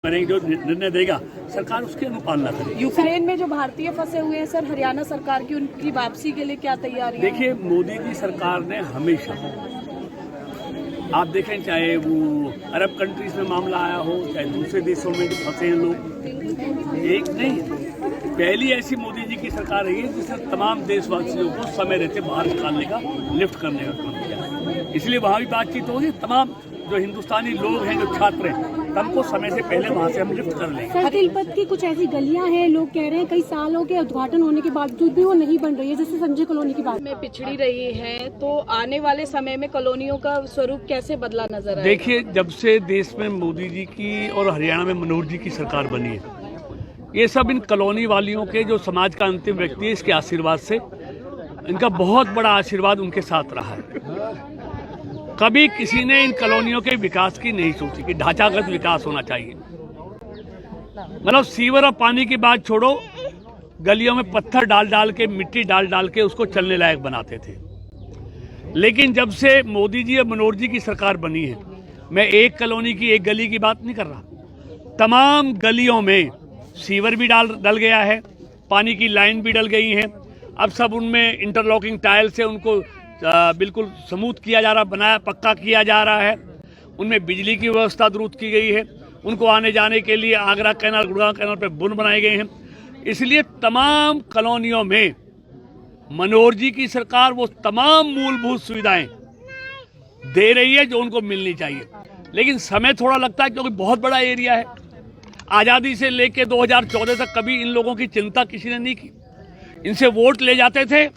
करेंगे, जो निर्णय देगा सरकार उसकी अनुपालना करेगी। यूक्रेन में जो भारतीय फंसे हुए हैं सर, हरियाणा सरकार की उनकी वापसी के लिए क्या तैयारी है? देखिए, मोदी जी सरकार ने हमेशा, आप देखें, चाहे वो अरब कंट्रीज में मामला आया हो, चाहे दूसरे देशों में फंसे हैं लोग, एक नहीं, पहली ऐसी मोदी जी की सरकार रही है जिसने तमाम देशवासियों को समय रहते बाहर निकालने का, लिफ्ट करने का काम किया। इसलिए वहाँ भी बातचीत होगी, तमाम जो हिंदुस्तानी लोग हैं, जो छात्र हैं, तमको समय से पहले वहाँ से हम लिफ्ट कर लेंगे। तिलपत की कुछ ऐसी गलियां हैं, लोग कह रहे हैं कई सालों के उद्घाटन होने के बावजूद भी वो नहीं बन रही है, जैसे संजय कॉलोनी की बात में पिछड़ी रही है, तो आने वाले समय में कॉलोनियों का स्वरूप कैसे बदला नजर आएगा? देखिए, जब से देश में मोदी जी की और हरियाणा में मनोहर जी की सरकार बनी है, ये सब इन कॉलोनी वालियों के, जो समाज का अंतिम व्यक्ति है, इसके आशीर्वाद से, इनका बहुत बड़ा आशीर्वाद उनके साथ रहा है। कभी किसी ने इन कॉलोनियों के विकास की नहीं सोची कि ढांचागत विकास होना चाहिए। मतलब सीवर और पानी की बात छोड़ो, गलियों में पत्थर डाल डाल के, मिट्टी डाल डाल के उसको चलने लायक बनाते थे। लेकिन जब से मोदी जी और मनोहर जी की सरकार बनी है, मैं एक कॉलोनी की, एक गली की बात नहीं कर रहा, तमाम गलियों में सीवर भी डल गया है, पानी की लाइन भी डल गई है। अब सब उनमें इंटरलॉकिंग टाइल से उनको बिल्कुल स्मूथ किया जा रहा, बनाया, पक्का किया जा रहा है। उनमें बिजली की व्यवस्था दुरुस्त की गई है। उनको आने जाने के लिए आगरा कैनाल, गुड़गांव कैनाल पे पुल बनाए गए हैं। इसलिए तमाम कॉलोनियों में मनोहर जी की सरकार वो तमाम मूलभूत सुविधाएं दे रही है जो उनको मिलनी चाहिए। लेकिन समय थोड़ा लगता है, क्योंकि बहुत बड़ा एरिया है। आज़ादी से लेकर 2014 तक कभी इन लोगों की चिंता किसी ने नहीं की। इनसे वोट ले जाते थे,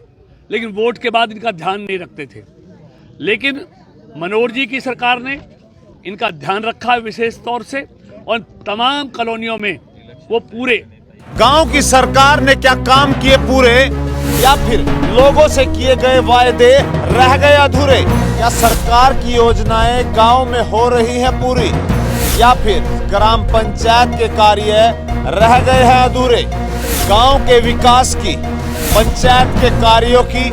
लेकिन वोट के बाद इनका ध्यान नहीं रखते थे। लेकिन मनोहर जी की सरकार ने इनका ध्यान रखा विशेष तौर से, और तमाम कॉलोनियों में वो पूरे गांव की सरकार ने क्या काम किए पूरे, या फिर लोगों से किए गए वायदे रह गए अधूरे? क्या सरकार की योजनाएं गांव में हो रही हैं पूरी, या फिर ग्राम पंचायत के कार्य रह गए हैं अधूरे? गांव के विकास की, पंचायत के कार्यों की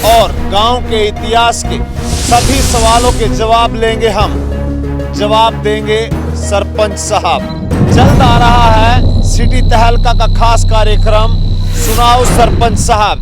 और गांव के इतिहास के सभी सवालों के जवाब लेंगे हम, जवाब देंगे सरपंच साहब। जल्द आ रहा है सिटी तहलका का खास कार्यक्रम, सुनाओ सरपंच साहब।